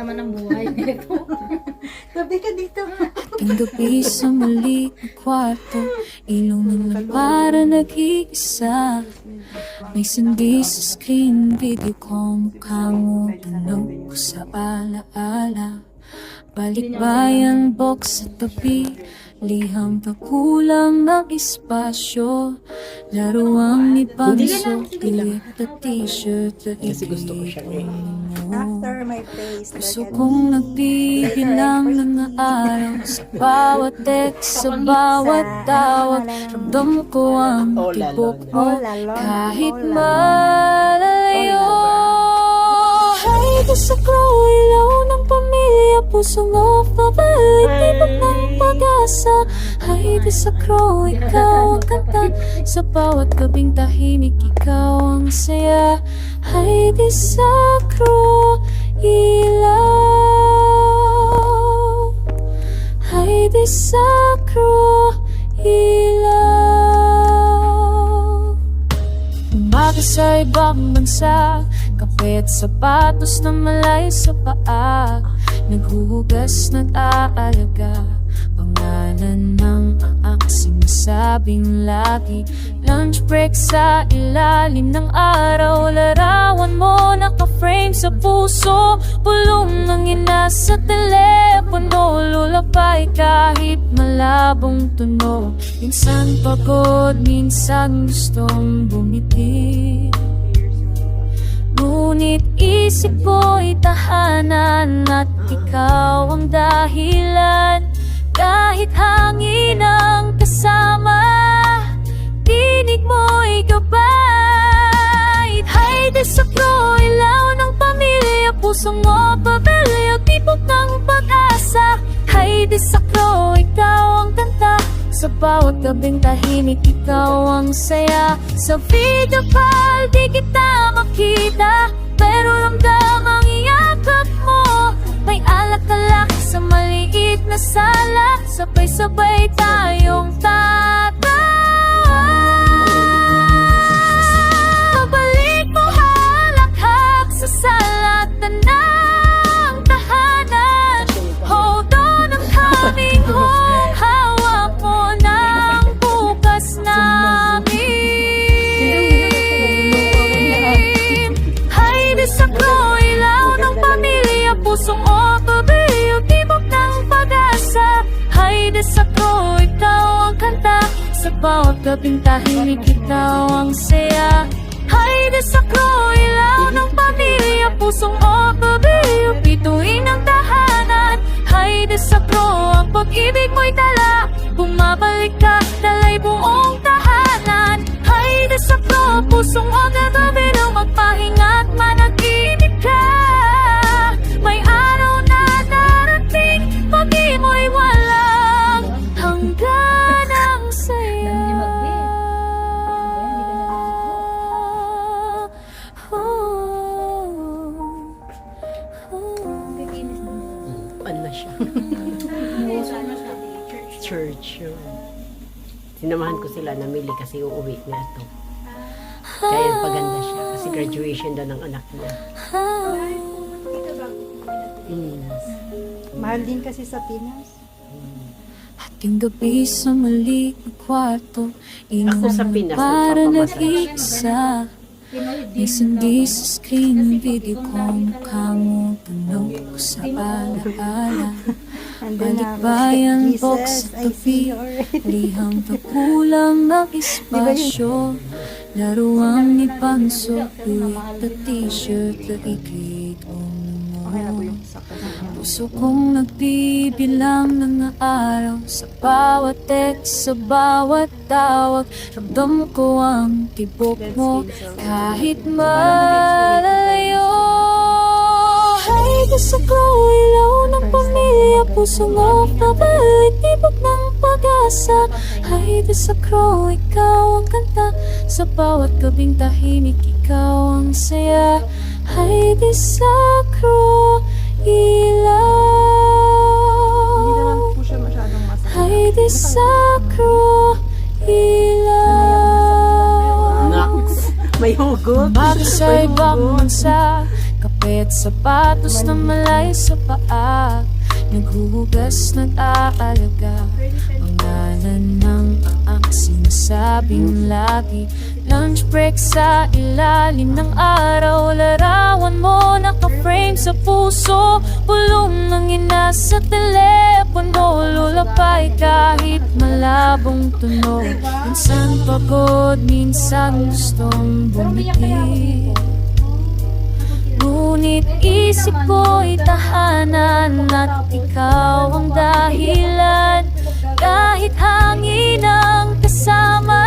naman ang buhay nito. Tabi ka dito. Ating gabi sa maliit na kwarto, ilong ng lampara nag-iisa. May sindi sa screen, video ko mukha mo, tunog ko sa alaala. Balikbayan box sa tabi, liham pagkulang ng espasyo. Laruang ni Pagso, pilit na t-shirt na ibig After my face. puso kong nagbibilang ng araw sa bawat text, sa bawat tawag. Ramdam ko ang tibok mo kahit malayo. Hay sa ilaw ng pamilya, pusong off-pabalik, tibok ng pag-asa. Hay sa ikaw ang kanta, sa bawat gabing tahimik, ikaw ang saya. Hay sa ilaw, hay sa ilaw. Umaga sa ibang bansa, kape at sapatos na malayo sa paa. Naghuhugas, nag-aalaga, pangalan ng aking sinasabing lagi. Lunch break sa ilalim ng araw, larawan mo naka-frame sa puso. Pulong ng ina sa telepono, lulapay kahit malabong tunog. Minsan pagod, minsan gustong bumiti. Ngunit isip ko'y tahanan at ikaw ang dahilan. Kahit hangin ang kasama, tinig mo'y gabay. Hay sa ilaw ng pamilya, pusong mo pabelyo, tibok ng pag-asa. Hay sa ikaw ang kanta, sa bawat gabing tahimik, ikaw ang saya. Sa video call, di kita makita, pero ramdam ang iyakap mo. May alak-alak sa maliit na sala, sabay-sabay tayong tatawa. Balik mo halakhak sa salatan ng tahanan. Hold on ang coming home, hawak mo ng bukas namin. Hay sa ilaw ng pamilya, pusong otobiyo, tibok ng pag-asa. Hay sa ikaw ang kanta, sa bawat gabing tahimik, ikaw ang saya. Hay sa ilaw ng pamilya, pusong otobiyo, bituin ang tahanan. Hay sa ang pag-ibig mo'y tala, bumabalik ka, dalay buong tahanan. Hay sa pusong otobiyo, magpahinga at managinip ka. May araw na darating, pag-ibig mo'y walang hanggan ang saya. Ano na siya? Church. Sinamahan ko sila, namili kasi uuwi nga ito. Kaya paganda siya kasi graduation daw ng anak niya. Mahal din kasi sa Pinas. Ating gabi sa maliit na kwarto, Ako sa Pinas, para nagpapamassage. nag-iisa. May sindi sa screen, video ko mukha mo, tunog ko sa alaala. Balikbayan box sa tabi, liham pagkulang ng espasyo. Laruang ni Pagso, pilit na t-shirt na ikit mo. Puso kong nagbibilang ng araw, sa bawat text, sa bawat tawag. Ramdam ko ang tibok mo kahit malayo. Hay sa ilaw ng pamilya, puso mo pabalik, tibok ng pag-asa. Hay sa ikaw ang kanta, sa bawat gabing tahimik, ikaw ang saya. Hay sa ilaw, Po siya masyadong masaya. hay sa ilaw. Naks! May hugot! Umaga sa ibang bansa, kape kapit sapatos na malay sa paa. Naghuhugas, nag-aalaga, pangalan ng ang sinasabing lagi. Lunch break sa ilalim ng araw, larawan mo naka-frame sa puso. Bulong ng ina sa telepono, lulapay kahit malabong tunog. Minsan pagod, minsan gustong bumiti. Ngunit isip ko'y tahanan at ikaw ang dahilan. Kahit hangin ang kasama,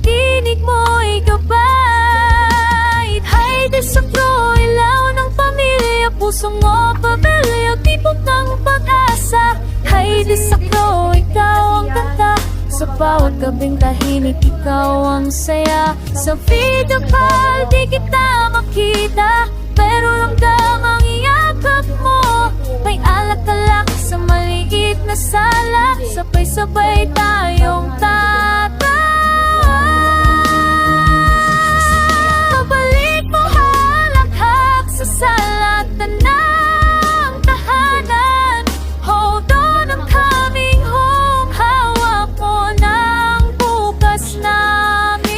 tinig mo'y gabay. Hayde sa pro, ilaw ng pamilya, pusong mo pabelyo, tibok ng pag-asa. Hayde sa pro, ikaw ang kanta, sa bawat gabing tahimik, ikaw ang saya. Sa video call, di kita makita, pero ramdam ang iyakap mo. May alak-alak sa maliit na sala, sabay-sabay tayong tatawa. Pabalik mo halakhak sa salatan ng tahanan. Hold on, I'm coming home. Hawak mo ng bukas namin.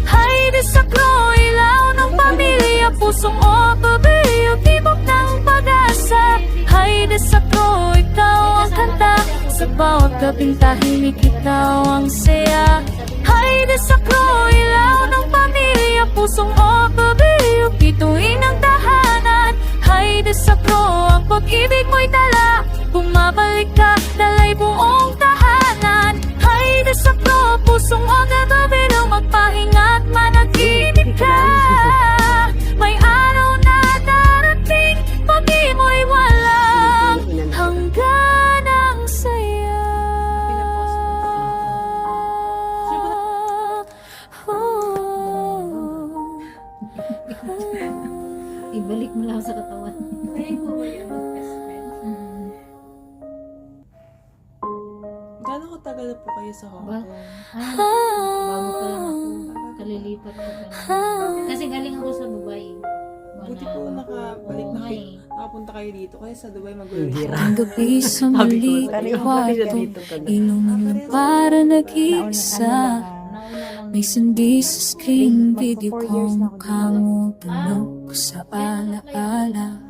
Hayde sa kro, ilaw ng pamilya, pusong otobiyo, tibok ng pag-asa. Hayde sa kro, ikaw ang kanta, sa bawat gabing tahimik, ikaw ang saya. Hayde sa kro, ilaw ng pamilya, pusong otobiyo, bituin ang tahanan. Hayde sa kro, ang pag-ibig mo'y dala, bumabalik ka, dalay buong tahanan. Hayde sa kro, pusong otobiyo, magpahinga't managinip ka. May araw na darating, pag-ibig mo'y walang hangganang saya. Ibalik mo lang sa katawan. Gano'ng katagal na po kayo sa Hong Ba? Kong? Bago pa lang ako. Kalilipat ko pa lang. Kasi galing ako sa Dubai. Buti po nakabalik na kayo. Nakapunta kayo dito. Kaya sa Dubai mag-uwi. Ang gabi sa maliit na kwarto, inuman lang para nag-iisa. May sindi sa screen, video ko mukha mo, tunog ko sa alaala.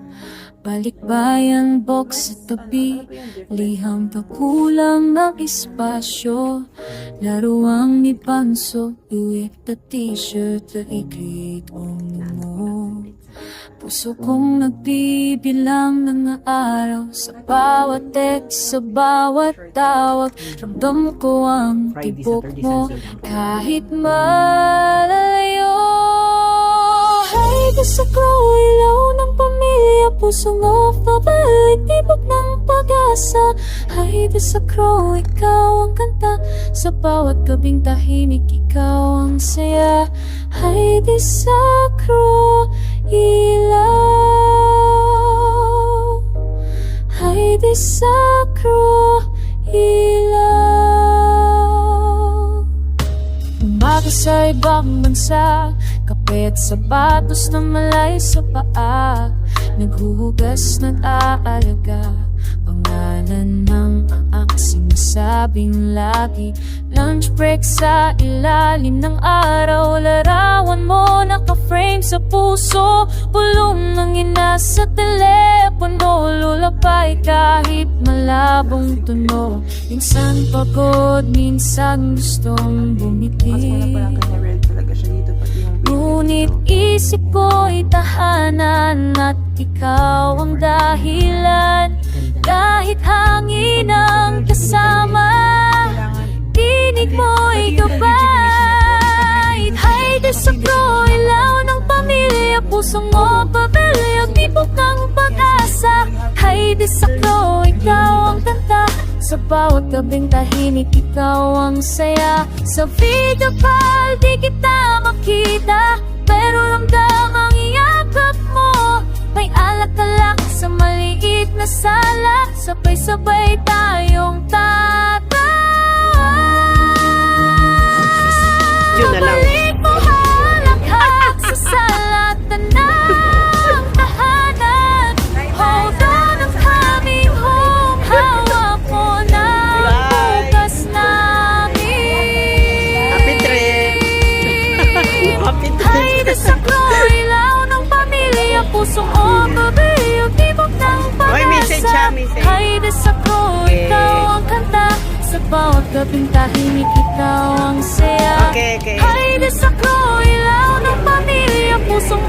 Balikbayan box sa tabi, liham pa kulang ng espasyo. Laruang ni Panso, duwit na t-shirt na i-grade mo. Puso kong nagbibilang ng araw, sa bawat text, sa bawat tawag. Ramdam ko ang tibok mo, kahit malayo. Hayde sa ilaw ng pamilya, pusong off-pabalik, tibok ng pag-asa. Hayde sa ikaw ang kanta, sa bawat gabing tahimik, ikaw ang saya. Hayde sa ilaw. Hayde sa ilaw. Umaga sa ibang bansa, kapit sapatos na malay sa paa. Naghuhugas, nag-aalaga, pangalan ng ang sinasabing lagi. Lunch break sa ilalim ng araw, larawan mo naka-frame sa puso. Bulong ng ina sa telepono, lulapay kahit malabong tunog. Minsan pagod, minsan gustong bumiti. Mas wala pala kanya-real talaga siya dito. Pati yung Ngunit isip ko'y tahanan at ikaw ang dahilan. Kahit hangin ang kasama, tinig mo'y gabay. Hayde sa pro, ilaw ng pamilya, pusong mo pabelyo, tibok ng pag-asa. Hayde sa pro, ikaw ang kanta, sa bawat gabing tahimik, ikaw ang saya. Sa video call, di kita makita, pero ramdam ang iyakap mo. May alak-alak sa maliit na sala, sabay-sabay tayong tatawa. Yun na lang. Pabalik mo pusong o gabi, yung tibok ng Oy, message pag-asa. siya, message. Haydes ako, ikaw ang kanta. Sa bawat gabing tahimik, ikaw ang saya. Okay, okay. Haydes ako, ilaw ng pamilya, pusong